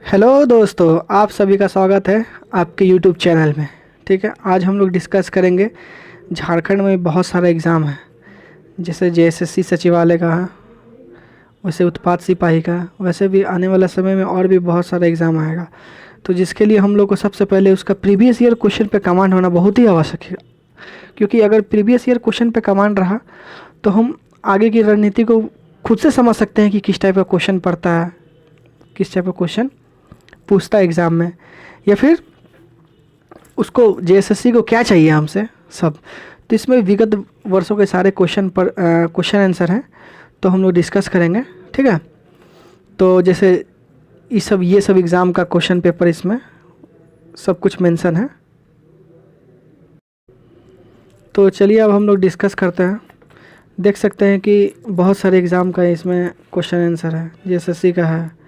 Hello दोस्तों, आप सभी का स्वागत है आपके यूट्यूब चैनल में। ठीक है, आज हम लोग डिस्कस करेंगे। झारखंड में बहुत सारे एग्ज़ाम हैं, जैसे जेएसएससी सचिवालय का है, वैसे उत्पाद सिपाही का, वैसे भी आने वाला समय में और भी बहुत सारा एग्ज़ाम आएगा। तो जिसके लिए हम लोग को सबसे पहले उसका प्रीवियस ईयर क्वेश्चन पे कमांड होना बहुत ही आवश्यक है, क्योंकि अगर प्रीवियस ईयर क्वेश्चन पे कमांड रहा तो हम आगे की रणनीति को खुद से समझ सकते हैं कि किस टाइप का क्वेश्चन पड़ता है, किस टाइप का क्वेश्चन पूछता है एग्ज़ाम में, या फिर उसको जेएसएससी को क्या चाहिए हमसे सब। तो इसमें विगत वर्षों के सारे क्वेश्चन आंसर हैं, तो हम लोग डिस्कस करेंगे। ठीक है, तो जैसे ये सब एग्ज़ाम का क्वेश्चन पेपर, इसमें सब कुछ मेंशन है। तो चलिए अब हम लोग डिस्कस करते हैं। देख सकते हैं कि बहुत सारे एग्ज़ाम का इसमें क्वेश्चन आंसर है, जेएसएससी का है,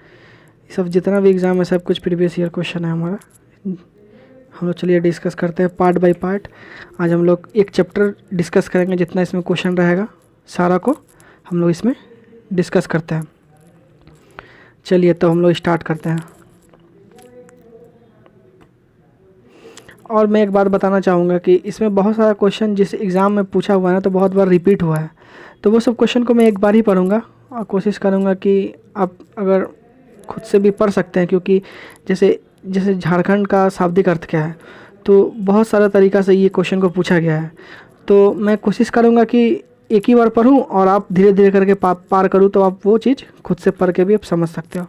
सब जितना भी एग्ज़ाम है सब कुछ प्रीवियस ईयर क्वेश्चन है हमारा। हम लोग चलिए डिस्कस करते हैं पार्ट बाय पार्ट। आज हम लोग एक चैप्टर डिस्कस करेंगे, जितना इसमें क्वेश्चन रहेगा सारा को हम लोग इसमें डिस्कस करते हैं। चलिए तो हम लोग स्टार्ट करते हैं। और मैं एक बात बताना चाहूँगा कि इसमें बहुत सारा क्वेश्चन जिस एग्ज़ाम में पूछा हुआ है ना, तो बहुत बार रिपीट हुआ है। तो वो सब क्वेश्चन को मैं एक बार ही पढ़ूँगा और कोशिश करूँगा कि आप अगर खुद से भी पढ़ सकते हैं, क्योंकि जैसे जैसे झारखंड का शाब्दिक अर्थ क्या है, तो बहुत सारा तरीक़ा से ये क्वेश्चन को पूछा गया है। तो मैं कोशिश करूँगा कि एक ही बार पढूँ और आप धीरे धीरे करके पार करूँ, तो आप वो चीज़ खुद से पढ़ के भी आप समझ सकते हो।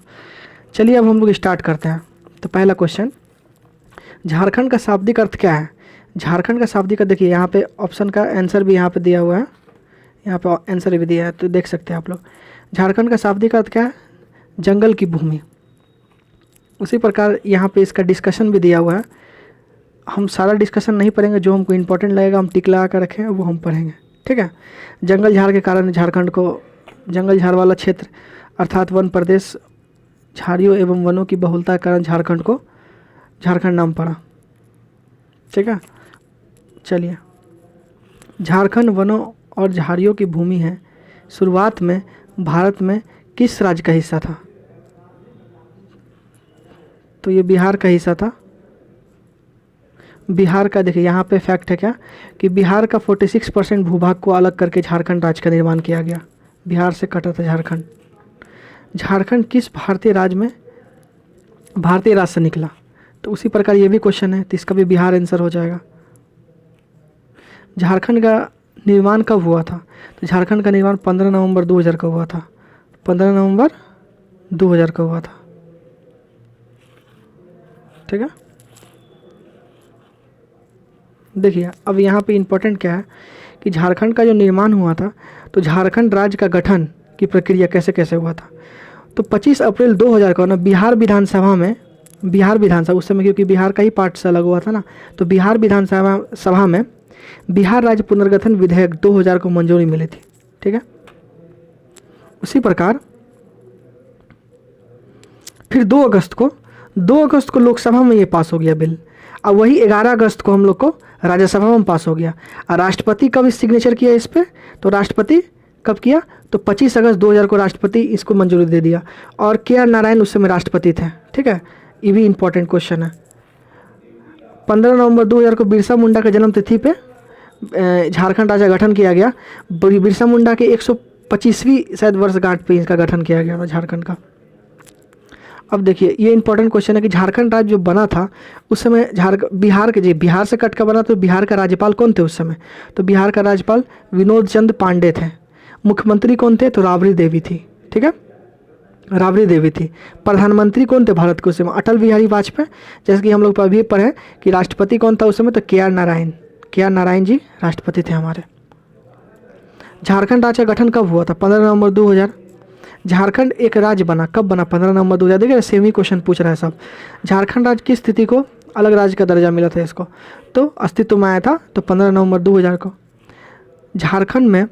चलिए अब हम लोग स्टार्ट करते हैं। तो पहला क्वेश्चन, झारखंड का शाब्दिक अर्थ क्या है। झारखंड का शाब्दिक अर्थ देखिए, यहाँ पे ऑप्शन का आंसर भी यहाँ पे दिया हुआ है, यहाँ पे आंसर भी दिया है, तो देख सकते हैं आप लोग। झारखंड का शाब्दिक अर्थ क्या है, जंगल की भूमि। उसी प्रकार यहाँ पे इसका डिस्कशन भी दिया हुआ है। हम सारा डिस्कशन नहीं पढ़ेंगे, जो हमको इम्पोर्टेंट लगेगा हम टिक लगा कर रखें वो हम पढ़ेंगे। ठीक है, जंगल झाड़ के कारण झारखंड को, जंगल झाड़ वाला क्षेत्र अर्थात वन प्रदेश, झाड़ियों एवं वनों की बहुलता के कारण झारखंड को झारखंड नाम पड़ा। ठीक है, चलिए। झारखंड वनों और झाड़ियों की भूमि है। शुरुआत में भारत में किस राज्य का हिस्सा था। तो ये बिहार का हिस्सा था। बिहार का देखिए यहाँ पे फैक्ट है क्या, कि बिहार का 46% भूभाग को अलग करके झारखंड राज्य का निर्माण किया गया। बिहार से कटा था झारखंड। झारखंड किस भारतीय राज्य से निकला। तो उसी प्रकार ये भी क्वेश्चन है, तो इसका भी बिहार आंसर हो जाएगा। झारखंड का निर्माण कब हुआ था। तो झारखंड का निर्माण 15 नवंबर 2000 को हुआ था। 15 नवंबर 2000 को हुआ था। ठीक है, देखिए अब यहाँ पे इम्पोर्टेंट क्या है कि झारखंड का जो निर्माण हुआ था, तो झारखंड राज्य का गठन की प्रक्रिया कैसे कैसे हुआ था। तो 25 अप्रैल 2000 को ना बिहार विधानसभा उस समय, क्योंकि बिहार का ही पार्ट से अलग हुआ था ना, तो बिहार विधानसभा में बिहार राज्य पुनर्गठन विधेयक 2000 को मंजूरी मिली थी। ठीक है, उसी प्रकार फिर 2 अगस्त को लोकसभा में ये पास हो गया बिल। अब वही 11 अगस्त को हम लोग को राज्यसभा में पास हो गया। और राष्ट्रपति कब इस सिग्नेचर किया इस पर, तो राष्ट्रपति कब किया, तो 25 अगस्त 2000 को राष्ट्रपति इसको मंजूरी दे दिया। और के.आर. नारायण उस समय राष्ट्रपति थे। ठीक है, ये भी इम्पोर्टेंट क्वेश्चन है। 15 नवंबर 2000 को बिरसा मुंडा के जन्म तिथि पे झारखंड राज्य गठन किया गया। बिरसा मुंडा के 125वीं शायद वर्षगांठ पे इसका गठन किया गया था झारखंड का। अब देखिए ये इंपॉर्टेंट क्वेश्चन है कि झारखंड राज्य जो बना था उस समय बिहार से कट कर बना, तो बिहार का राज्यपाल कौन थे उस समय। तो बिहार का राज्यपाल विनोद चंद पांडे थे। मुख्यमंत्री कौन थे, तो राबड़ी देवी थी। ठीक है, राबड़ी देवी थी। प्रधानमंत्री कौन थे भारत के उस समय, अटल बिहारी वाजपेयी। जैसे कि हम लोग अभी पढ़े कि राष्ट्रपति कौन था उस समय, तो के.आर. नारायण जी राष्ट्रपति थे हमारे। झारखंड राज्य का गठन कब हुआ था, 15 नवंबर 2000। झारखंड एक राज्य बना कब बना, 15 नवंबर 2000। देखिए सेम ही क्वेश्चन पूछ रहा है सब। झारखंड राज्य की स्थिति को अलग राज्य का दर्जा मिला था इसको, तो अस्तित्व में आया था तो 15 नवंबर 2000 को। झारखंड में,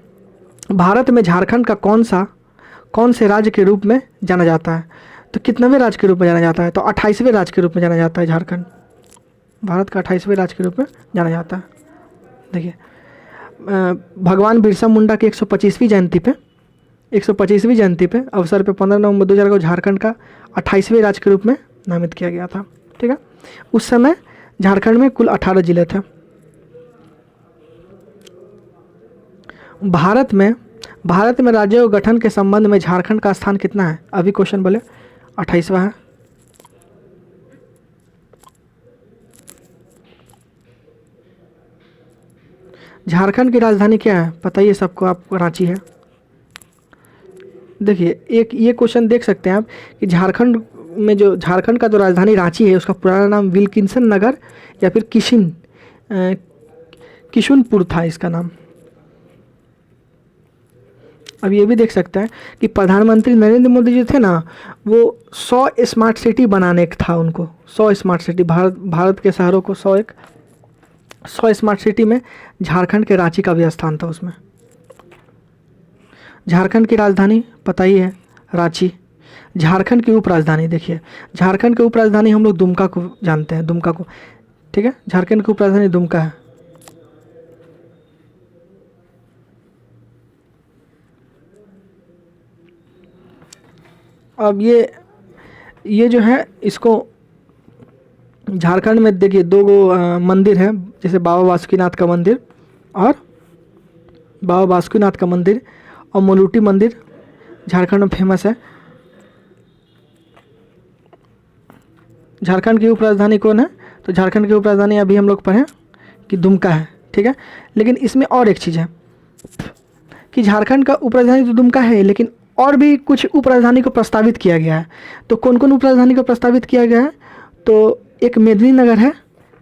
भारत में झारखंड का कौन से राज्य के रूप में जाना जाता है। तो कितनवें राज्य के रूप में जाना जाता है, तो 28वें राज्य के रूप में जाना जाता है। झारखंड भारत का 28वें राज्य के रूप में जाना जाता है। देखिए भगवान बिरसा मुंडा की 125वीं जयंती पे अवसर पे 15 नवंबर 2000 को झारखंड का 28वें राज्य के रूप में नामित किया गया था। ठीक है, उस समय झारखंड में कुल 18 जिले थे। भारत में राज्यों के गठन के संबंध में झारखंड का स्थान कितना है? अभी क्वेश्चन बोले 28वां है। झारखंड की राजधानी क्या है? पता ही है सबको, आप रांची है। देखिए एक ये क्वेश्चन देख सकते हैं आप कि झारखंड में जो झारखंड का जो राजधानी रांची है उसका पुराना नाम विल्किंसन नगर या फिर किशुनपुर था इसका नाम। अब ये भी देख सकते हैं कि प्रधानमंत्री नरेंद्र मोदी जो थे ना, वो 100 स्मार्ट सिटी बनाने का था उनको। 100 स्मार्ट सिटी, भारत के शहरों को 100 स्मार्ट सिटी में झारखंड के रांची का भी स्थान था उसमें। झारखंड की राजधानी पता ही है, रांची। झारखंड की उपराजधानी देखिए, झारखंड की उपराजधानी हम लोग दुमका को जानते हैं, दुमका को। ठीक है, झारखंड की उपराजधानी दुमका है। अब ये जो है इसको झारखंड में देखिए 2 मंदिर हैं, जैसे बाबा बासुकीनाथ का मंदिर और मोलूटी मंदिर झारखंड में फेमस है। झारखंड की उपराजधानी कौन है? तो झारखंड की उपराजधानी अभी हम लोग पढ़ें कि दुमका है। ठीक है, लेकिन इसमें और एक चीज़ है कि झारखंड का उपराजधानी तो दुमका है, लेकिन और भी कुछ उपराजधानी को प्रस्तावित किया गया है। तो कौन कौन उपराजधानी को प्रस्तावित किया गया है? तो एक मेदिनीनगर है,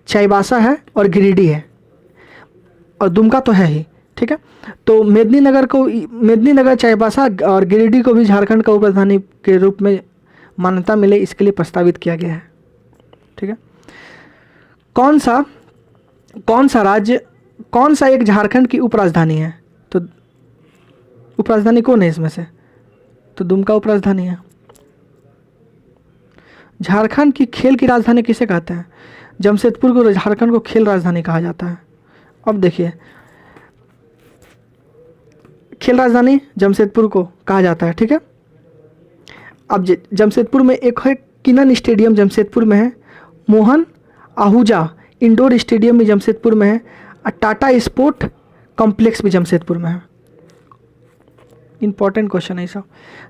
चाईबासा है और गिरिडीह है, और दुमका तो है ही। ठीक है, तो मेदिनीनगर, चाईबासा और गिरिडीह को भी झारखंड का उपराजधानी के रूप में मान्यता मिले, इसके लिए प्रस्तावित किया गया है। ठीक है, कौन सा एक झारखंड की उपराजधानी है? तो उपराजधानी कौन है इसमें से? तो दुमका उपराजधानी है। झारखंड की खेल की राजधानी किसे कहते हैं? जमशेदपुर को झारखंड को खेल राजधानी कहा जाता है। अब देखिए, खेल राजधानी जमशेदपुर को कहा जाता है। ठीक है, अब जमशेदपुर में एक है किनन स्टेडियम, जमशेदपुर में है। मोहन आहूजा इंडोर स्टेडियम भी जमशेदपुर में है, और टाटा स्पोर्ट कॉम्प्लेक्स भी जमशेदपुर में है। इंपॉर्टेंट क्वेश्चन है सब।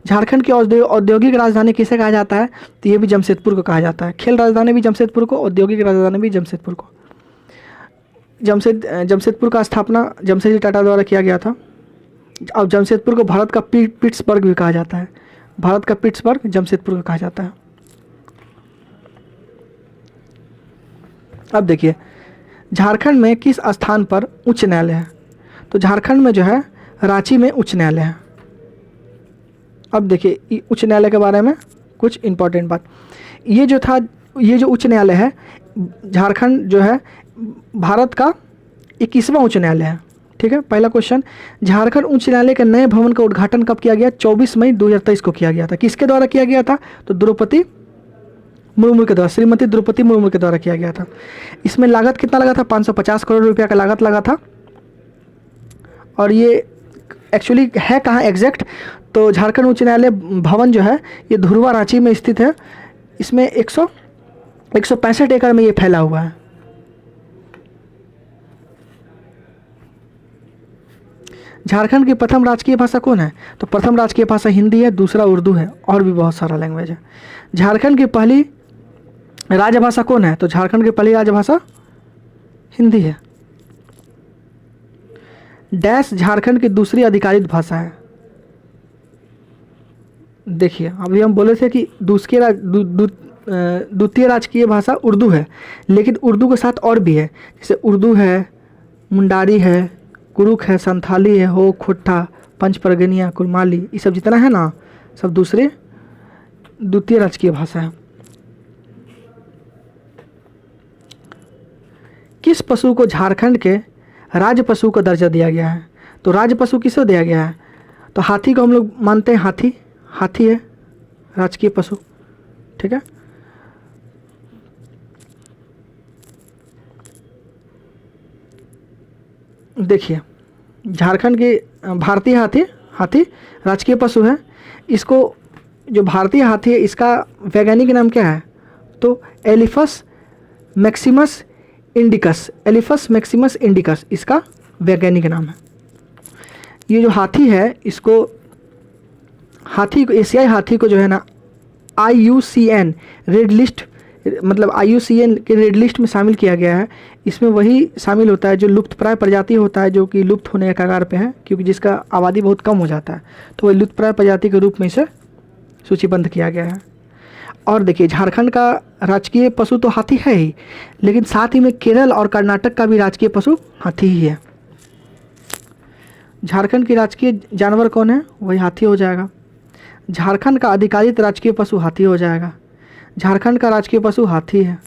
झारखंड की औद्योगिक राजधानी किसे कहा जाता है? तो ये भी जमशेदपुर को कहा जाता है। खेल राजधानी भी जमशेदपुर को, औद्योगिक राजधानी भी जमशेदपुर को। जमशेदपुर का स्थापना जमशेदजी टाटा द्वारा किया गया था। अब जमशेदपुर को भारत का पिट्सबर्ग भी कहा जाता है। भारत का पिट्सबर्ग जमशेदपुर को कहा जाता है। अब देखिए, झारखंड में किस स्थान पर उच्च न्यायालय है? तो झारखंड में जो है रांची में उच्च न्यायालय है। अब देखिए उच्च न्यायालय के बारे में कुछ इंपॉर्टेंट बात। ये जो उच्च न्यायालय है, झारखंड जो है भारत का 21वां उच्च न्यायालय है। ठीक है, पहला क्वेश्चन, झारखंड उच्च न्यायालय के नए भवन का उद्घाटन कब किया गया? 24 मई 2023 को किया गया था। किसके द्वारा किया गया था? तो द्रौपदी मुर्मू के द्वारा, श्रीमती द्रौपदी मुर्मू के द्वारा किया गया था। इसमें लागत कितना लगा था? 550 करोड़ रुपया का लागत लगा था। और ये एक्चुअली है कहाँ एग्जैक्ट? तो झारखंड उच्च न्यायालय भवन जो है ये धुरवा रांची में स्थित है। इसमें 165 एकड़ में ये फैला हुआ है। झारखंड की प्रथम राजकीय भाषा कौन है? तो प्रथम राजकीय भाषा हिंदी है, दूसरा उर्दू है, और भी बहुत सारा लैंग्वेज है। झारखंड की पहली राजभाषा कौन है? तो झारखंड की पहली राजभाषा हिंदी है। डैश झारखंड की दूसरी आधिकारिक भाषा है। देखिए अभी हम बोले थे कि द्वितीय राजकीय भाषा उर्दू है, लेकिन उर्दू के साथ और भी है, जैसे उर्दू है, मुंडारी है, कुरुख है, संथाली है, हो, खोट्टा, पंच परगनिया, कुरमाली, ये सब जितना है ना, सब द्वितीय राजकीय भाषा है। किस पशु को झारखंड के राज्य पशु का दर्जा दिया गया है? तो राज्य पशु किसे दिया गया है? तो हाथी को हम लोग मानते हैं, हाथी है राजकीय पशु। ठीक है, देखिए झारखंड के भारतीय हाथी राजकीय पशु है। इसको जो भारतीय हाथी है इसका वैज्ञानिक नाम क्या है? तो Elephas maximus indicus, Elephas maximus indicus इसका वैज्ञानिक नाम है। ये जो हाथी है इसको, हाथी को, एशियाई हाथी को जो है ना IUCN रेड लिस्ट, मतलब IUCN के रेड लिस्ट में शामिल किया गया है। इसमें वही शामिल होता है जो लुप्तप्राय प्रजाति होता है, जो कि लुप्त होने के कगार पे है, क्योंकि जिसका आबादी बहुत कम हो जाता है, तो वह लुप्तप्राय प्रजाति के रूप में इसे सूचीबद्ध किया गया है। और देखिए झारखंड का राजकीय पशु तो हाथी है ही, लेकिन साथ ही में केरल और कर्नाटक का भी राजकीय पशु हाथी ही है। झारखंड की राजकीय जानवर कौन है? वही हाथी हो जाएगा। झारखंड का आधिकारिक राजकीय पशु हाथी हो जाएगा। झारखंड का राजकीय पशु हाथी है,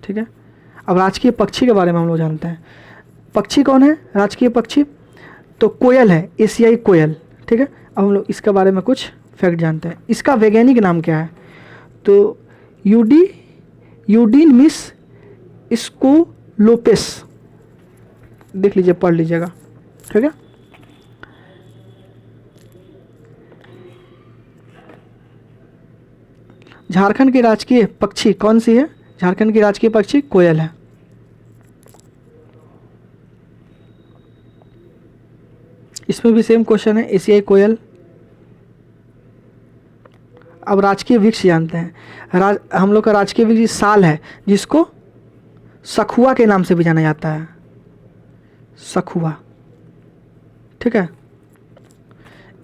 ठीक है। अब राजकीय पक्षी के बारे में हम लोग जानते हैं। पक्षी कौन है राजकीय पक्षी? तो कोयल है, एशियाई कोयल, ठीक है। अब हम लोग इसके बारे में कुछ फैक्ट जानते हैं। इसका वैज्ञानिक नाम क्या है? तो यूडीन मिस स्कोलोपेस, देख लीजिए, पढ़ लीजिएगा, ठीक है। झारखंड की राजकीय पक्षी कौन सी है? झारखंड की राजकीय पक्षी कोयल है। इसमें भी सेम क्वेश्चन है, एशियाई कोयल। अब राजकीय वृक्ष जानते हैं। हम लोग का राजकीय वृक्ष साल है, जिसको सखुआ के नाम से भी जाना जाता है, सखुआ, ठीक है।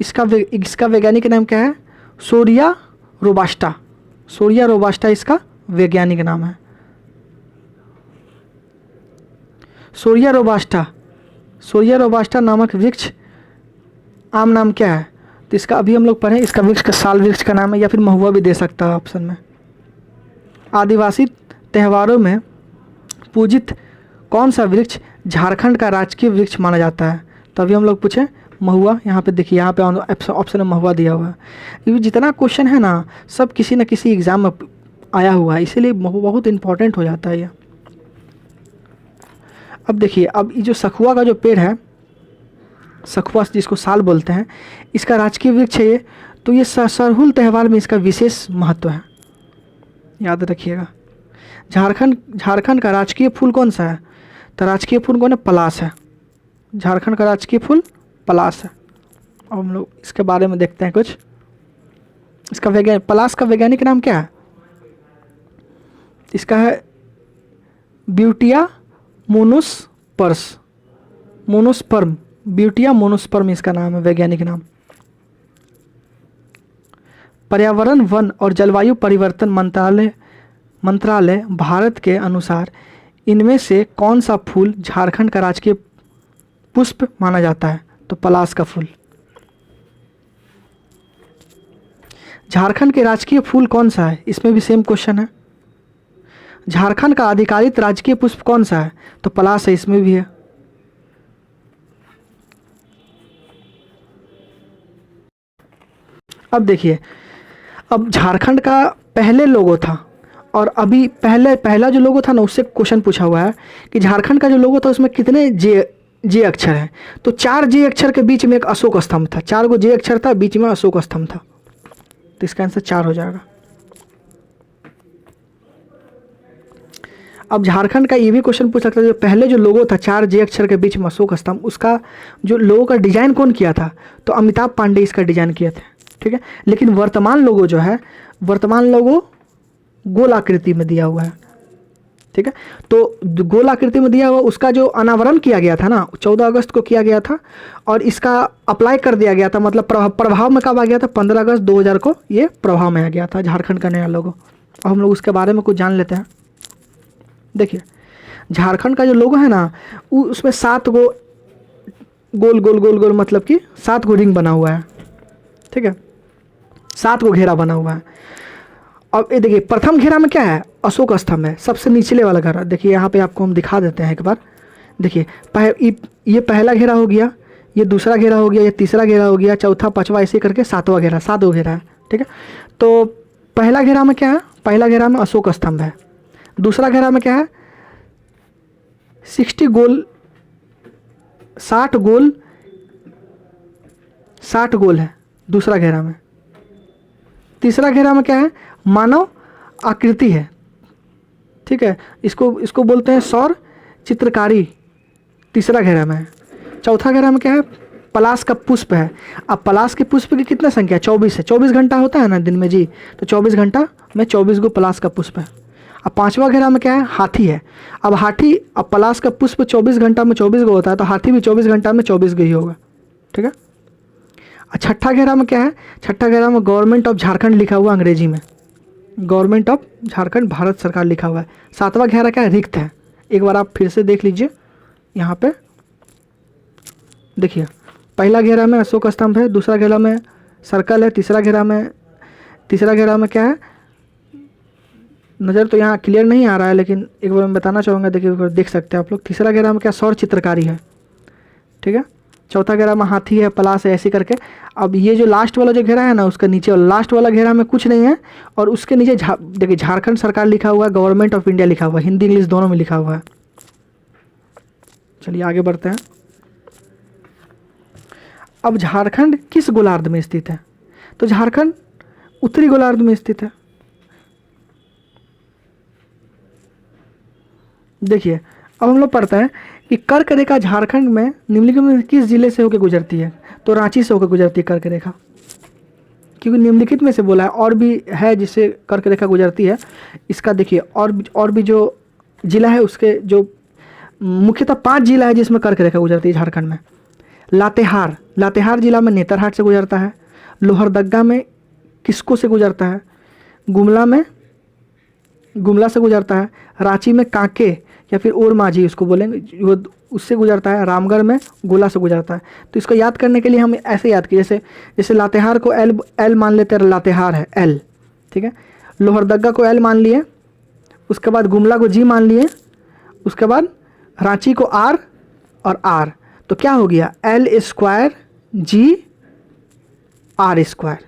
इसका वैज्ञानिक नाम क्या है? सोरिया रोबास्टा, सोरिया रोबास्टा इसका वैज्ञानिक नाम है। सोरिया रोबास्टा नामक वृक्ष आम नाम क्या है? तो इसका अभी हम लोग पढ़ें, इसका वृक्ष का साल वृक्ष का नाम है, या फिर महुआ भी दे सकता है ऑप्शन में। आदिवासी त्योहारों में पूजित कौन सा वृक्ष झारखंड का राजकीय वृक्ष माना जाता है? तो अभी हम लोग पूछें महुआ। यहाँ पे देखिए, यहाँ पे ऑप्शन में महुआ दिया हुआ है। ये जितना क्वेश्चन है ना, सब किसी न किसी एग्जाम में आया हुआ है, इसीलिए बहुत इंपॉर्टेंट हो जाता है ये। अब देखिए, अब ये जो सखुआ का जो पेड़ है, सखुआ जिसको साल बोलते हैं, इसका राजकीय वृक्ष है ये। तो ये सरहुल त्यौहार में इसका विशेष महत्व है, याद रखिएगा। झारखंड का राजकीय फूल कौन सा है? तो राजकीय फूल कौन है? पलाश है। झारखंड का राजकीय फूल पलाश है। अब हम लोग इसके बारे में देखते हैं कुछ। इसका पलाश का वैज्ञानिक नाम क्या है? इसका है ब्यूटिया मोनोस्पर्म, ब्यूटिया मोनोस्पर्म इसका नाम है, वैज्ञानिक नाम। पर्यावरण, वन और जलवायु परिवर्तन मंत्रालय भारत के अनुसार इनमें से कौन सा फूल झारखंड का राजकीय पुष्प माना जाता है? तो पलाश का फूल। झारखंड के राजकीय फूल कौन सा है? इसमें भी सेम क्वेश्चन है। झारखंड का आधिकारिक राजकीय पुष्प कौन सा है? तो पलाश है, इसमें भी है। अब देखिए, अब झारखंड का पहले लोगो था और अभी पहला जो लोगो था ना, उससे क्वेश्चन पूछा हुआ है कि झारखंड का जो लोगो था उसमें कितने जे अक्षर हैं? तो 4 जे अक्षर के बीच में एक अशोक स्तंभ था, 4 गो जे अक्षर था, बीच में अशोक स्तंभ था, तो इसका आंसर 4 हो जाएगा। अब झारखंड का ये भी क्वेश्चन पूछ सकता है, जो पहले जो लोगो था 4 जे अक्षर के बीच में अशोक स्तंभ, उसका जो लोगो का डिजाइन कौन किया था? तो अमिताभ पांडे इसका डिजाइन किए थे, ठीक है। लेकिन वर्तमान लोगो जो है, वर्तमान लोगो गोल आकृति में दिया हुआ है, ठीक है। तो गोल आकृति में दिया हुआ, उसका जो अनावरण किया गया था ना, 14 अगस्त को किया गया था, और इसका अप्लाई कर दिया गया था, मतलब प्रभाव में कब आ गया था? 15 अगस्त 2000 को ये प्रभाव में आ गया था, झारखंड का नया लोगो। अब हम लोग उसके बारे में कुछ जान लेते हैं। देखिए, झारखंड का जो लोगो है ना, उसमें 7 गो गोल गोल गोल गोल, मतलब कि 7 गो रिंग बना हुआ है, ठीक है, 7 गो घेरा बना हुआ है। अब ये देखिए, प्रथम घेरा में क्या है? अशोक स्तंभ है, सबसे निचले वाला घेरा। देखिए यहाँ पे आपको हम दिखा देते हैं एक बार। देखिए, ये पहला घेरा हो गया, ये दूसरा घेरा हो गया, ये तीसरा घेरा हो गया, चौथा, पांचवा, ऐसे करके 7वां घेरा, 7 गो घेरा है, ठीक है। तो पहला घेरा में क्या है? पहला घेरा में अशोक स्तंभ है। दूसरा घेरा में क्या है? 60 गोल है दूसरा घेरा में। तीसरा घेरा में क्या है? मानव आकृति है, ठीक है। इसको बोलते हैं सौर चित्रकारी, तीसरा घेरा में है। चौथा घेरा में क्या है, पलाश का पुष्प है। अब पलाश के पुष्प की कितना संख्या, 24 है। 24 घंटा होता है ना दिन में जी, तो 24 घंटा में 24 गो पलाश का पुष्प है। अब पांचवा घेरा में क्या है, हाथी है। अब हाथी, अब पलाश का पुष्प 24 घंटा में 24 गो होता है, तो हाथी भी 24 घंटा में 24 गो ही होगा, ठीक है। और छठा घेरा में क्या है, छठा घेरा में गवर्नमेंट ऑफ झारखंड लिखा हुआ अंग्रेजी में, गवर्नमेंट ऑफ झारखंड, भारत सरकार लिखा हुआ है। सातवां घेरा क्या है, रिक्त है। एक बार आप फिर से देख लीजिए, यहाँ पे देखिए, पहला घेरा में अशोक स्तंभ है, दूसरा घेरा में सर्कल है, तीसरा घेरा में क्या है, नज़र तो यहाँ क्लियर नहीं आ रहा है, लेकिन एक बार मैं बताना चाहूँगा, देखिए एक बार देख सकते हैं आप लोग। तीसरा घेरा में क्या, सौर चित्रकारी है, ठीक है। चौथा घेरा में हाथी है, पलाश है, ऐसे करके। अब ये जो लास्ट वाला जो घेरा है ना, उसका नीचे वाला लास्ट वाला घेरा में कुछ नहीं है, और उसके नीचे देखिए झारखंड सरकार लिखा हुआ है, गवर्नमेंट ऑफ इंडिया लिखा हुआ है, हिंदी इंग्लिश दोनों में लिखा हुआ है। चलिए आगे बढ़ते हैं। अब झारखंड किस गोलार्ध में स्थित है, तो झारखंड उत्तरी गोलार्ध में स्थित है। देखिए अब हम लोग पढ़ते हैं कि कर्क रेखा झारखंड में निम्नलिखित में किस जिले से होकर गुजरती है, तो रांची से होकर गुजरती है कर्क रेखा, क्योंकि निम्नलिखित में से बोला है, और भी है जिससे कर्क रेखा गुजरती है। इसका देखिए और भी जो जिला है, उसके जो मुख्यतः 5 जिला है जिसमें कर्क रेखा गुजरती है झारखंड में। लातेहार जिला में नेतरहाट से गुजरता है, लोहरदग्गा में किस्को से गुजरता है, गुमला से गुजरता है, रांची में कांके या फिर ओरमाझी उसको बोलेंगे, वो उससे गुजरता है, रामगढ़ में गोला से गुजरता है। तो इसको याद करने के लिए हम ऐसे याद किए, जैसे लातेहार को एल मान लेते हैं, लातेहार है एल, ठीक है। लोहरदग्गा को एल मान लिए, उसके बाद गुमला को जी मान लिए, उसके बाद रांची को आर और आर, तो क्या हो गया, L square G R square.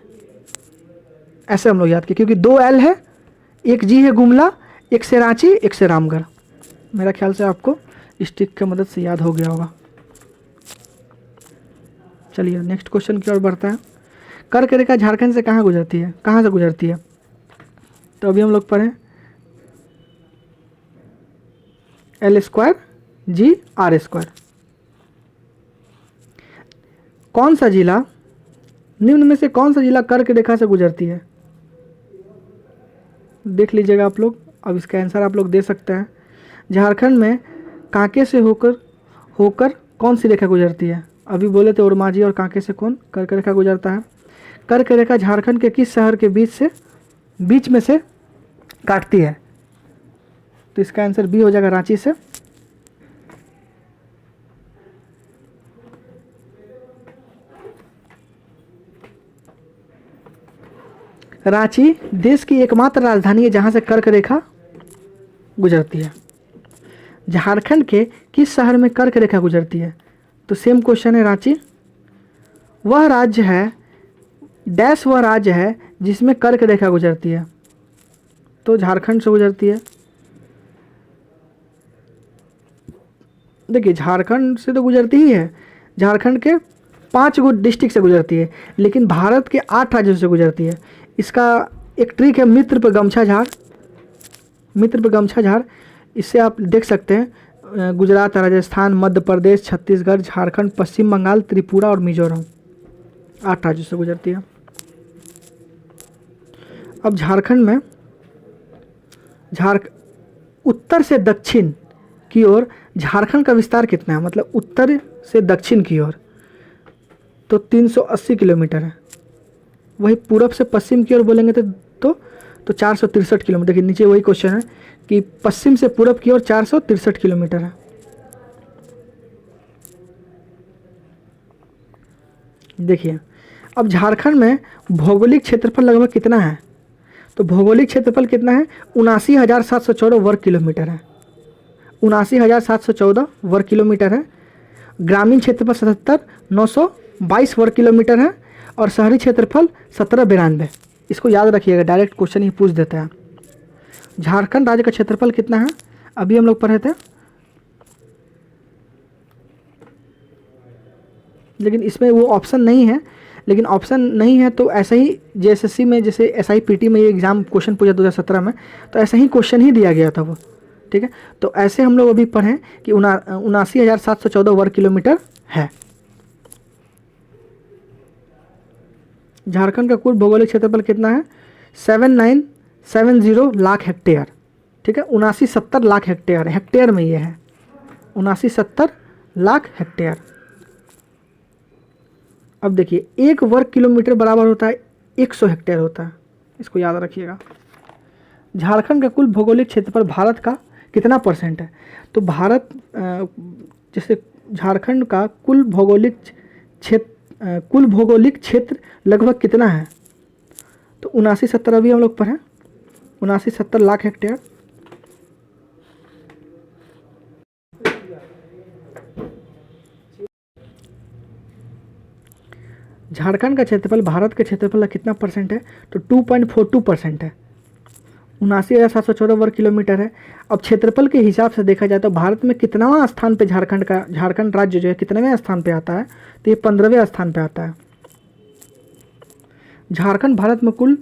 ऐसे हम लोग याद किए, क्योंकि 2 एल है, एक जी है गुमला, एक से रांची, एक से रामगढ़। मेरा ख्याल से आपको इस ट्रिक की मदद से याद हो गया होगा। चलिए नेक्स्ट क्वेश्चन की ओर बढ़ता है। कर्क रेखा झारखंड से कहाँ गुजरती है, कहाँ से गुजरती है, तो अभी हम लोग पढ़ें L square G R square. कौन सा जिला, निम्न में से कौन सा जिला कर्क रेखा से गुजरती है, देख लीजिएगा आप लोग। अब इसका आंसर आप लोग दे सकते हैं। झारखंड में कांके से होकर कौन सी रेखा गुजरती है, अभी बोले थे ओरमाझी और कांके से कौन कर्क रेखा गुजरता है। कर्क रेखा झारखंड के किस शहर के बीच में से काटती है, तो इसका आंसर बी हो जाएगा, रांची से। रांची देश की एकमात्र राजधानी है जहां से कर्क रेखा गुजरती है। झारखंड के किस शहर में कर्क रेखा गुजरती है, तो सेम क्वेश्चन है, रांची। वह राज्य है जिसमें कर्क रेखा गुजरती है, तो झारखंड से गुजरती है। देखिए झारखंड से तो गुजरती ही है, झारखंड के 5 गो डिस्ट्रिक्ट से गुजरती है, लेकिन भारत के 8 राज्यों से गुजरती है। इसका एक ट्रिक है, मित्र पे गमछा झाड़। इससे आप देख सकते हैं गुजरात, राजस्थान, मध्य प्रदेश, छत्तीसगढ़, झारखंड, पश्चिम बंगाल, त्रिपुरा और मिजोरम, 8 राज्यों से गुजरती है। अब झारखंड में उत्तर से दक्षिण की ओर झारखंड का विस्तार कितना है, मतलब उत्तर से दक्षिण की ओर, तो 380 किलोमीटर है। वही पूरब से पश्चिम की ओर बोलेंगे तो 463 किलोमीटर। देखिए नीचे वही क्वेश्चन है कि पश्चिम से पूरब की ओर 463 किलोमीटर है। देखिए अब झारखंड में भौगोलिक क्षेत्रफल लगभग कितना है, तो भौगोलिक क्षेत्रफल कितना है, 79,714 वर्ग किलोमीटर है। 79,714 वर्ग किलोमीटर है। ग्रामीण क्षेत्रफल 77,922 वर्ग किलोमीटर है, और शहरी क्षेत्रफल 1792। इसको याद रखिएगा, डायरेक्ट क्वेश्चन ही पूछ देता है। झारखंड राज्य का क्षेत्रफल कितना है, अभी हम लोग पढ़े थे, लेकिन इसमें वो ऑप्शन नहीं है, लेकिन ऑप्शन नहीं है तो ऐसा ही जेएसएससी में जैसे एसआईपीटी में ये एग्ज़ाम क्वेश्चन पूछा 2017 में, तो ऐसा ही क्वेश्चन ही दिया गया था वो। ठीक है, तो ऐसे हम लोग अभी पढ़ें कि 79,714 वर्ग किलोमीटर है। झारखंड का कुल भौगोलिक क्षेत्रफल कितना है? 7970 लाख हेक्टेयर। ठीक है, 7970 लाख हेक्टेयर, हेक्टेयर में ये है 7970 लाख हेक्टेयर। अब देखिए 1 वर्ग किलोमीटर बराबर होता है 100 हेक्टेयर होता है, इसको याद रखिएगा। झारखंड का कुल भौगोलिक क्षेत्रफल भारत का कितना परसेंट है? तो भारत जैसे झारखंड का कुल भौगोलिक क्षेत्र लगभग कितना है? तो 7970 अभी हम लोग पढ़ें, 7970 लाख हेक्टेयर। झारखंड का क्षेत्रफल भारत के क्षेत्रफल का कितना परसेंट है? तो 2.42% है, 79,714 वर्ग किलोमीटर है। अब क्षेत्रफल के हिसाब से देखा जाए तो भारत में कितनावां स्थान पे झारखंड राज्य जो है कितनेवें स्थान पे आता है? तो ये 15वें स्थान पे आता है। झारखंड भारत में कुल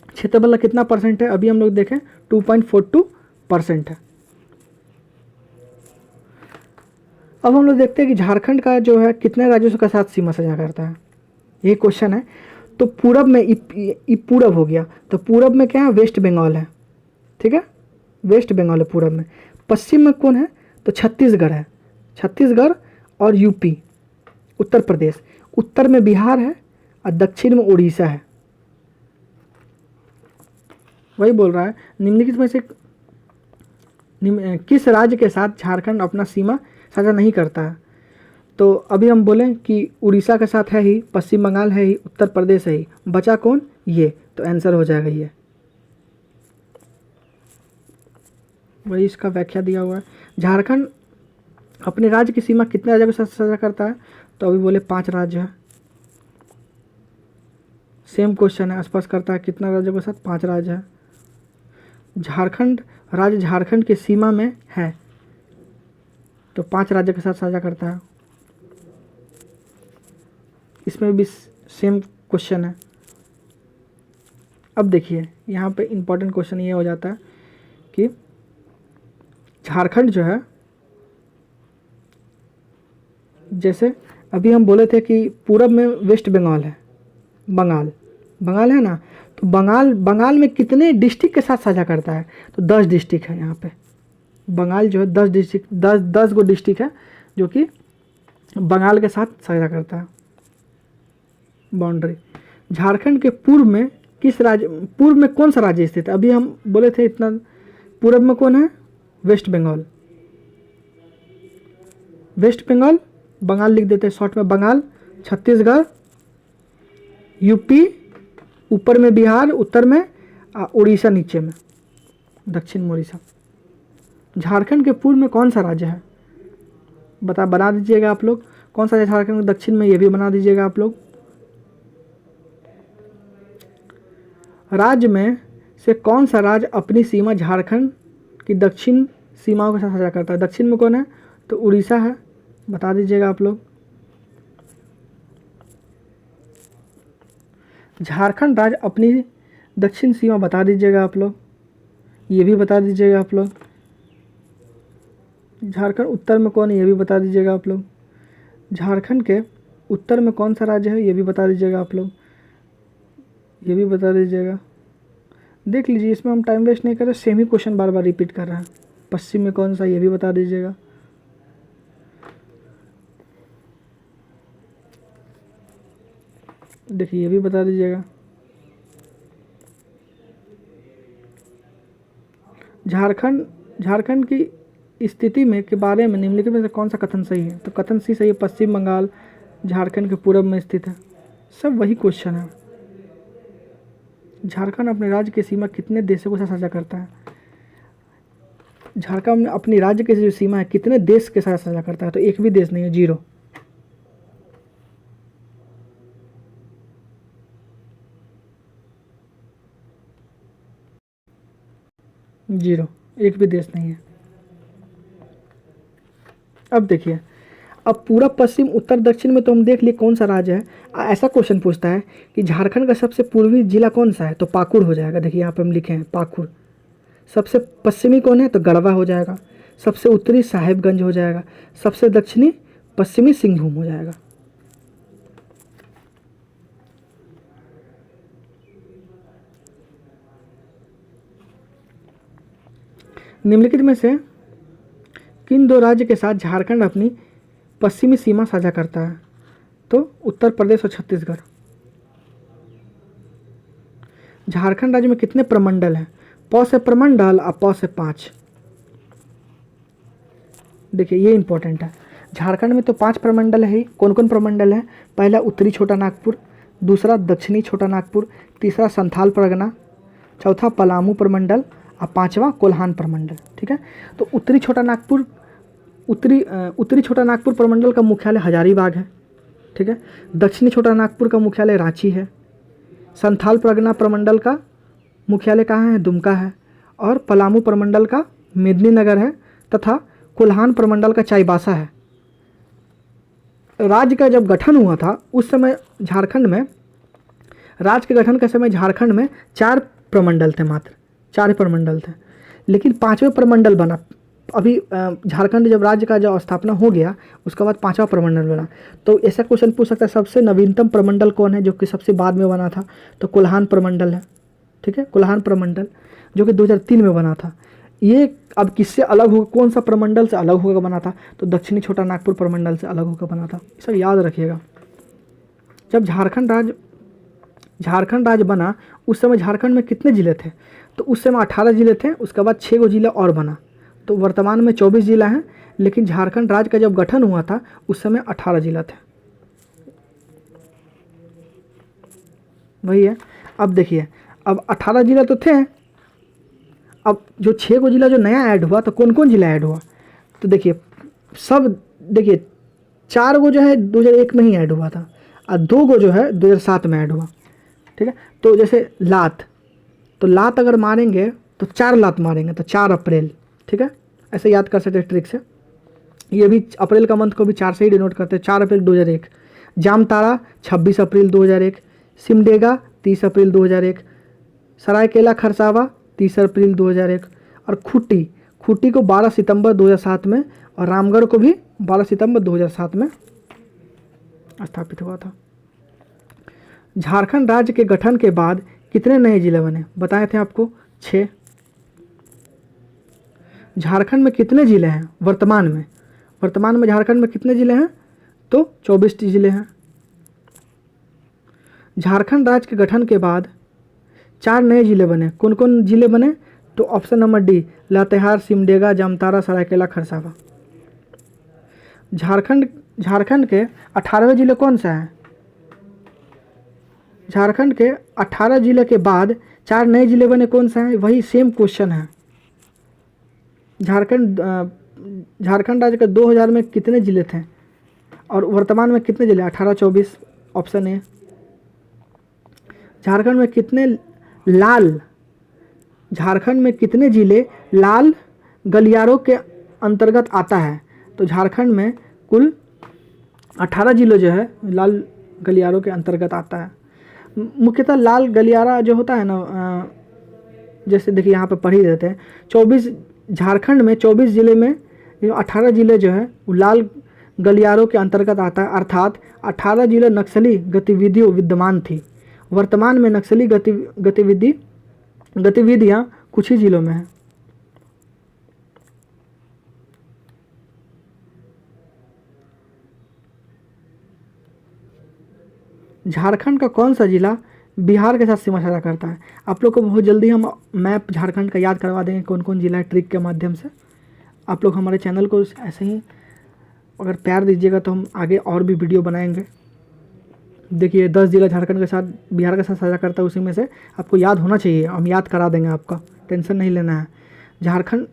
क्षेत्रफल का कितना परसेंट है? अभी हम लोग देखें 2.42% है। अब हम लोग देखते हैं कि झारखंड का जो है कितने राज्यों के साथ सीमा साझा करता है, ये क्वेश्चन है। तो पूरब में पूरब हो गया, तो पूरब में क्या है? वेस्ट बंगाल है। ठीक है, वेस्ट बंगाल है पूरब में। पश्चिम में कौन है? तो छत्तीसगढ़ है, छत्तीसगढ़ और यूपी उत्तर प्रदेश। उत्तर में बिहार है और दक्षिण में उड़ीसा है। वही बोल रहा है निम्नलिखित में से किस राज्य के साथ झारखंड अपना सीमा साझा नहीं करता है? तो अभी हम बोलें कि उड़ीसा के साथ है ही, पश्चिम बंगाल है ही, उत्तर प्रदेश है ही, बचा कौन? ये। तो आंसर हो जाएगा ये। वही इसका व्याख्या दिया हुआ है। झारखंड अपने राज्य की सीमा कितने राज्यों के साथ साझा करता है? तो अभी बोले 5 राज्य है। सेम क्वेश्चन है, आसपास करता है कितना राज्यों के साथ? 5 राज्य है। झारखंड की सीमा में है तो 5 राज्यों के साथ साझा करता है। इसमें भी सेम क्वेश्चन है। अब देखिए यहाँ पे इम्पोर्टेंट क्वेश्चन ये हो जाता है कि झारखंड जो है, जैसे अभी हम बोले थे कि पूरब में वेस्ट बंगाल है, बंगाल है ना, तो बंगाल में कितने डिस्ट्रिक्ट के साथ साझा करता है? तो 10 डिस्ट्रिक्ट है। यहाँ पे बंगाल जो है 10 गो डिस्ट्रिक्ट है जो कि बंगाल के साथ साझा करता है बाउंड्री। झारखंड के पूर्व में कौन सा राज्य स्थित है? अभी हम बोले थे इतना, पूरब में कौन है? वेस्ट बंगाल, बंगाल लिख देते हैं शॉर्ट में, बंगाल, छत्तीसगढ़, यूपी, ऊपर में बिहार, उत्तर में उड़ीसा, नीचे में दक्षिण में उड़ीसा। झारखंड के पूर्व में कौन सा राज्य है? बना दीजिएगा आप लोग। कौन सा है झारखंड के दक्षिण में? ये भी बना दीजिएगा आप लोग। राज्य में से कौन सा राज्य अपनी सीमा झारखंड की दक्षिण सीमाओं के साथ साझा करता है? दक्षिण में कौन है? तो उड़ीसा है, बता दीजिएगा आप लोग। झारखंड राज्य अपनी दक्षिण सीमा बता दीजिएगा आप लोग, ये भी बता दीजिएगा आप लोग। झारखंड उत्तर में कौन है? ये भी बता दीजिएगा आप लोग। झारखंड के उत्तर में कौन सा राज्य है? ये भी बता दीजिएगा आप लोग, ये भी बता दीजिएगा। देख लीजिए, इसमें हम टाइम वेस्ट नहीं कर रहे, सेम ही क्वेश्चन बार बार रिपीट कर रहे हैं। पश्चिम में कौन सा? ये भी बता दीजिएगा। देखिए ये भी बता दीजिएगा। झारखंड की स्थिति में के बारे में निम्नलिखित में से कौन सा कथन सही है? तो कथन सी सही है, पश्चिम बंगाल झारखंड के पूर्व में स्थित है। सब वही क्वेश्चन है। झारखंड अपने राज्य की सीमा कितने देशों के साथ साझा करता है? झारखंड अपनी राज्य की जो सीमा है कितने देश के साथ साझा करता है? तो एक भी देश नहीं है, 0। एक भी देश नहीं है। अब देखिए अब पूरब पश्चिम उत्तर दक्षिण में तो हम देख लिए कौन सा राज्य है। ऐसा क्वेश्चन पूछता है कि झारखंड का सबसे पूर्वी जिला कौन सा है, तो पाकुड़ हो जाएगा। देखिए यहाँ पे हम लिखे हैं पाकुड़। सबसे पश्चिमी कौन है, तो गढ़वा हो जाएगा। सबसे उत्तरी साहेबगंज हो जाएगा। सबसे दक्षिणी पश्चिमी सिंहभूम हो जाएगा। निम्नलिखित में से किन दो राज्य के साथ झारखंड अपनी पश्चिमी सीमा साझा करता है, तो उत्तर प्रदेश और छत्तीसगढ़। झारखंड राज्य में कितने प्रमंडल हैं, प से प्रमंडल और प से 5। देखिए ये इंपॉर्टेंट है। झारखंड में तो 5 प्रमंडल है ही। कौन कौन प्रमंडल है, पहला उत्तरी छोटा नागपुर, दूसरा दक्षिणी छोटा नागपुर, तीसरा संथाल परगना, चौथा पलामू प्रमंडल और 5वां कोल्हान प्रमंडल। ठीक है, तो उत्तरी छोटा नागपुर प्रमंडल का मुख्यालय हजारीबाग है। ठीक है, दक्षिणी छोटा नागपुर का मुख्यालय रांची है। संथाल परगना प्रमंडल का मुख्यालय कहाँ है, दुमका है। और पलामू प्रमंडल का मेदिनीनगर है तथा कोल्हान प्रमंडल का चाईबासा है। राज्य का जब गठन हुआ था उस समय झारखंड में, राज्य के गठन के समय झारखंड में 4 प्रमंडल थे, मात्र 4 प्रमंडल थे। लेकिन 5वें प्रमंडल बना। अभी झारखंड जब राज्य का जब स्थापना हो गया उसके बाद 5वां प्रमंडल बना। तो ऐसा क्वेश्चन पूछ सकता है सबसे नवीनतम प्रमंडल कौन है जो कि सबसे बाद में बना था, तो कोल्हान प्रमंडल है। ठीक है, कोल्हान प्रमंडल जो कि 2003 में बना था। ये अब किससे अलग होगा, कौन सा प्रमंडल से अलग होकर बना था, तो दक्षिणी छोटा नागपुर प्रमंडल से अलग होकर बना था। सब याद रखिएगा। जब झारखंड राज्य बना उस समय झारखंड में कितने ज़िले थे, तो उस समय 18 ज़िले थे। उसके बाद 6 गो जिला और बना, तो वर्तमान में 24 जिला हैं। लेकिन झारखंड राज्य का जब गठन हुआ था उस समय 18 जिला थे। वही है। अब देखिए, अब 18 जिला तो थे, अब जो 6 गो जिला जो नया ऐड हुआ, तो कौन कौन जिला ऐड हुआ, तो देखिए 4 गो जो है 2001 में ही ऐड हुआ था और 2 गो जो है 2007 में ऐड हुआ। ठीक है, तो जैसे लात, तो लात अगर मारेंगे तो 4 लात मारेंगे तो 4 अप्रैल। ठीक है, ऐसे याद कर सकते हैं ट्रिक से। ये भी अप्रैल का मंथ को भी 4 से ही डिनोट करते हैं। 4 अप्रैल 2001। जामताड़ा 26 अप्रैल 2001। सिमडेगा 30 अप्रैल 2001। सरायकेला खरसावा 30 अप्रैल 2001। और खूंटी को 12 सितंबर 2007 में, और रामगढ़ को भी 12 सितंबर 2007 में स्थापित हुआ था। झारखंड राज्य के गठन के बाद कितने नए जिले बने, बताए थे आपको 6। झारखंड में कितने ज़िले हैं वर्तमान में झारखंड में कितने ज़िले हैं, तो 24 ज़िले हैं। झारखंड राज्य के गठन के बाद 4 नए ज़िले बने। कौन कौन ज़िले बने, तो option number D, Latehar, Simdega, Jamtara, Seraikela, Kharsawan. Jharkhand के 18वें ज़िले कौन सा है, झारखंड के 18 ज़िले के बाद 4 नए ज़िले बने, कौन सा है, वही सेम क्वेश्चन है। झारखंड राज्य के 2000 में कितने ज़िले थे और वर्तमान में कितने ज़िले, 18, 24, ऑप्शन ए। झारखंड में कितने ज़िले लाल गलियारों के अंतर्गत आता है, तो झारखंड में कुल 18 ज़िले जो है लाल गलियारों के अंतर्गत आता है। मुख्यतः लाल गलियारा जो होता है ना, जैसे देखिए यहाँ पे पढ़ ही देते हैं, 24 झारखंड में 24 ज़िले में 18 ज़िले जो है वो लाल गलियारों के अंतर्गत आता है। अर्थात 18 ज़िले नक्सली गतिविधियों विद्यमान थी। वर्तमान में नक्सली गतिविधियाँ कुछ ही ज़िलों में हैं। झारखंड का कौन सा ज़िला बिहार के साथ सीमा साझा करता है। आप लोग को बहुत जल्दी हम मैप झारखंड का याद करवा देंगे कौन कौन ज़िला है, ट्रिक के माध्यम से। आप लोग हमारे चैनल को ऐसे ही अगर प्यार दीजिएगा तो हम आगे और भी वीडियो बनाएंगे। देखिए 10 ज़िला झारखंड के साथ बिहार के साथ साझा करता है, उसी में से आपको याद होना चाहिए, हम याद करा देंगे, आपका टेंशन नहीं लेना है। झारखंड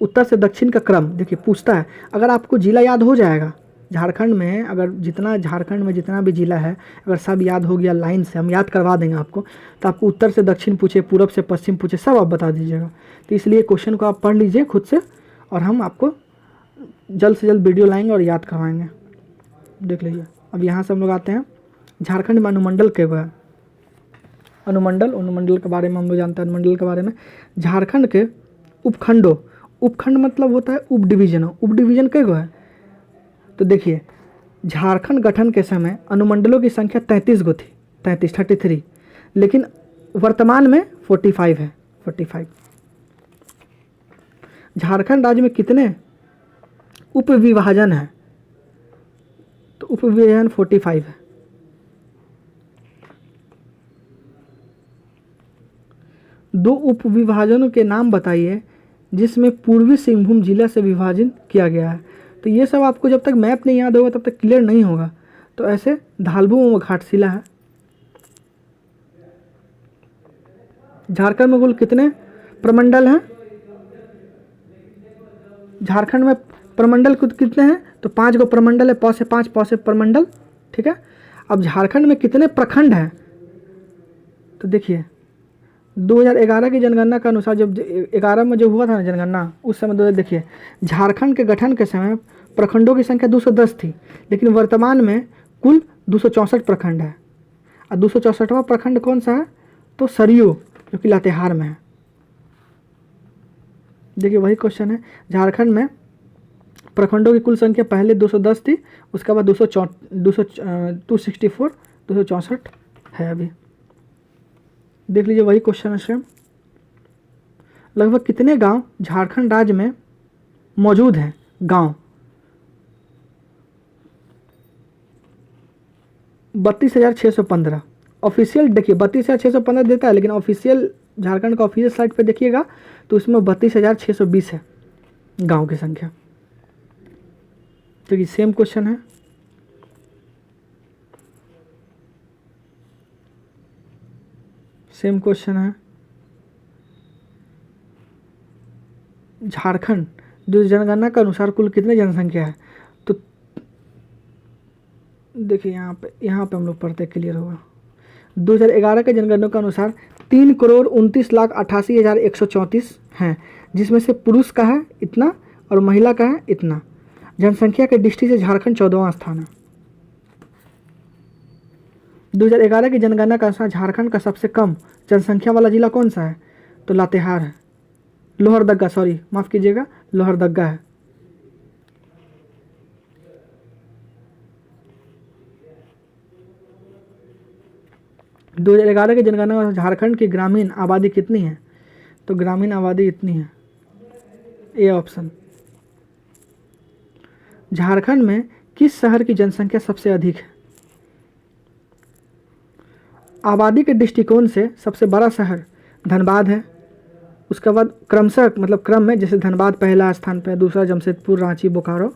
उत्तर से दक्षिण का क्रम देखिए पूछता है। अगर आपको ज़िला याद हो जाएगा झारखंड में, अगर झारखंड में जितना भी ज़िला है अगर सब याद हो गया लाइन से, हम याद करवा देंगे आपको। तो आपको उत्तर से दक्षिण पूछे, पूरब से पश्चिम पूछे, सब आप बता दीजिएगा। तो इसलिए क्वेश्चन को आप पढ़ लीजिए खुद से और हम आपको जल्द से जल्द वीडियो लाएंगे और याद करवाएंगे। देख लीजिए। अब यहाँ से हम लोग आते हैं झारखंड में अनुमंडल के हुआ अनुमंडल के बारे में हम लोग जानते हैं। अनुमंडल के बारे में झारखंड के उपखंडों, उपखंड मतलब होता है उप डिवीजन, उप डिवीजन कई गो है। तो देखिए झारखंड गठन के समय अनुमंडलों की संख्या 33 गो थी, 33 लेकिन वर्तमान में 45 है, 45। झारखंड राज्य में कितने उप विभाजन है? तो उप विभाजन 45 है। दो उप विभाजनों के नाम बताइए जिसमें पूर्वी सिंहभूम जिला से विभाजित किया गया है। तो ये सब आपको जब तक मैप नहीं याद होगा तब तक क्लियर नहीं होगा। तो ऐसे धालबू व घाटशिला है। झारखंड में कुल कितने प्रमंडल हैं? झारखंड में प्रमंडल कुल कितने हैं? तो 5 गो प्रमंडल है, 5 से 5 प्रमंडल, ठीक है। अब झारखंड में कितने प्रखंड हैं? तो देखिए 2011 की जनगणना के अनुसार, जब 11 में जो हुआ था ना जनगणना, उस समय देखिए झारखंड के गठन के समय प्रखंडों की संख्या 210 थी, लेकिन वर्तमान में कुल 264 प्रखंड है। और 264वां प्रखंड कौन सा है? तो सरयू, जो कि लातेहार में है। देखिए वही क्वेश्चन है। झारखंड में प्रखंडों की कुल संख्या पहले 210 थी, उसके बाद 264 है अभी। देख लीजिए वही क्वेश्चन है सेम। लगभग कितने गांव झारखंड राज्य में मौजूद हैं? गांव 32,615 ऑफिशियल। देखिए 32,615 देता है, लेकिन ऑफिशियल झारखंड का ऑफिशियल साइट पे देखिएगा तो उसमें 32,620 है गांव की संख्या। तो ये सेम क्वेश्चन है। सेम क्वेश्चन है। झारखंड जो जनगणना के अनुसार कुल कितने जनसंख्या है? तो देखिए यहाँ पे हम लोग पढ़ते क्लियर होगा। 2011 के जनगणना के अनुसार 3,29,88,134 हैं, जिसमें से पुरुष का है इतना और महिला का है इतना। जनसंख्या के दृष्टि से झारखंड 14वां स्थान है। 2011 की जनगणना के अनुसार झारखंड का सबसे कम जनसंख्या वाला जिला कौन सा है? तो लातेहार है, लोहरदग्गा, सॉरी माफ़ कीजिएगा, लोहरदग्गा है। दो 2011 की जनगणना में झारखंड की ग्रामीण आबादी कितनी है? तो ग्रामीण आबादी इतनी है, ए ऑप्शन। झारखंड में किस शहर की जनसंख्या सबसे अधिक है? आबादी के दृष्टिकोण से सबसे बड़ा शहर धनबाद है, उसके बाद क्रमशः मतलब क्रम में जैसे धनबाद पहला स्थान पे, दूसरा जमशेदपुर, रांची, बोकारो,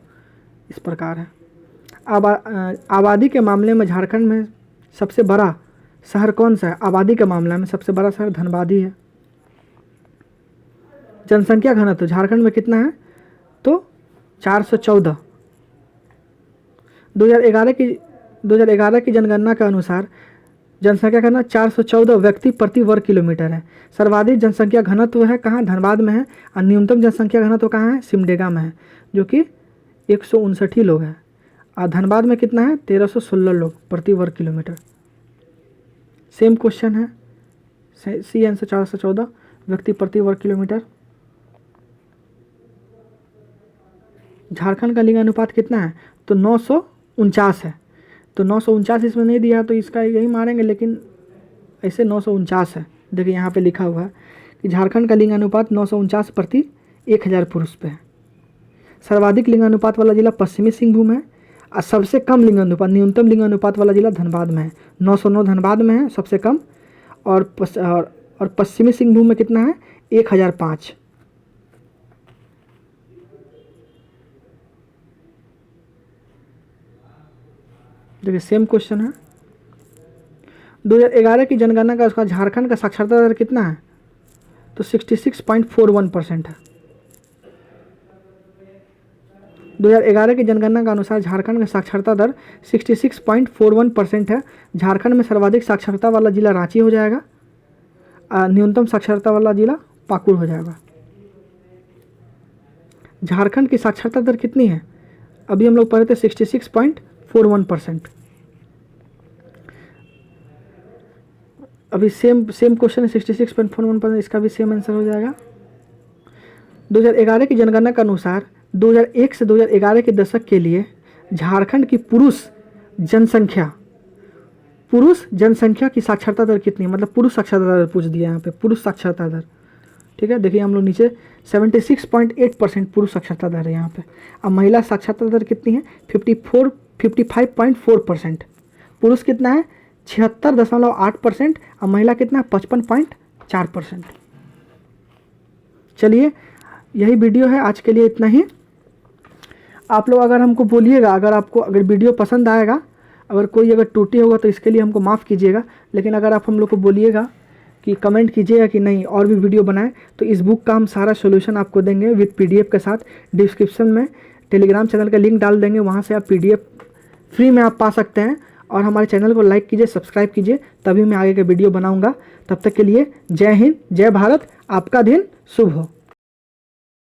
इस प्रकार है। आबादी के मामले में झारखंड में सबसे बड़ा शहर कौन सा है? आबादी के मामले में सबसे बड़ा शहर धनबाद ही है। जनसंख्या घनत्व झारखंड में कितना है? तो 414। 2011 की जनगणना के अनुसार जनसंख्या घनत्व 414 व्यक्ति प्रति वर्ग किलोमीटर है। सर्वाधिक जनसंख्या घनत्व है कहाँ? धनबाद में है। और न्यूनतम जनसंख्या घनत्व कहाँ है? सिमडेगा में है, जो कि 159 लोग हैं। और धनबाद में कितना है? 1316 लोग प्रति वर्ग किलोमीटर। सेम क्वेश्चन है, सी आंसर 414 व्यक्ति प्रति वर्ग किलोमीटर। झारखंड का लिंगानुपात कितना है? तो 949 है। तो 949 इसमें नहीं दिया तो इसका यही मारेंगे, लेकिन ऐसे 949 है। देखिए यहाँ पे लिखा हुआ है कि झारखंड का लिंगानुपात 949 प्रति 1000 पुरुष पे है। सर्वाधिक लिंगानुपात वाला जिला पश्चिमी सिंहभूम है, और सबसे कम लिंगानुपात, न्यूनतम लिंगानुपात वाला जिला धनबाद में है। 909 धनबाद में है सबसे कम, और पश्चिमी सिंहभूम में कितना है? 1005। देखिए सेम क्वेश्चन है। 2011 की जनगणना का उसका झारखंड का साक्षरता दर कितना है? तो 66.41% है। 2011 की जनगणना के अनुसार झारखंड का साक्षरता दर 66.41% है। झारखंड में सर्वाधिक साक्षरता वाला जिला रांची हो जाएगा, न्यूनतम साक्षरता वाला जिला पाकुड़ हो जाएगा। झारखंड की साक्षरता दर कितनी है? अभी हम लोग पढ़े थे 66.41%। अभी सेम क्वेश्चन है 66.41%, इसका भी सेम आंसर हो जाएगा। 2011 की जनगणना के अनुसार 2001 से 2011 के दशक के लिए झारखंड की पुरुष जनसंख्या की साक्षरता दर कितनी है? मतलब पुरुष साक्षरता दर पूछ दिया यहाँ पे, पुरुष साक्षरता दर। ठीक है, देखिए हम लोग नीचे 76.8% पुरुष साक्षरता दर है यहाँ पे। अब महिला साक्षरता दर कितनी है? 55.4%। पुरुष कितना है? 76.8% और महिला कितना है? 55.4%। चलिए, यही वीडियो है आज के लिए, इतना ही। आप लोग अगर हमको बोलिएगा, अगर वीडियो पसंद आएगा, अगर कोई अगर त्रुटि होगा तो इसके लिए हमको माफ़ कीजिएगा। लेकिन अगर आप हम लोग को बोलिएगा कि कमेंट कीजिएगा कि नहीं और भी वीडियो बनाएं, तो इस बुक का हम सारा सॉल्यूशन आपको देंगे विद PDF के साथ। डिस्क्रिप्शन में टेलीग्राम चैनल का लिंक डाल देंगे, वहाँ से आप PDF फ्री में आप पा सकते हैं। और हमारे चैनल को लाइक कीजिए, सब्सक्राइब कीजिए, तभी मैं आगे का वीडियो बनाऊँगा। तब तक के लिए जय हिंद, जय भारत, आपका दिन शुभ हो।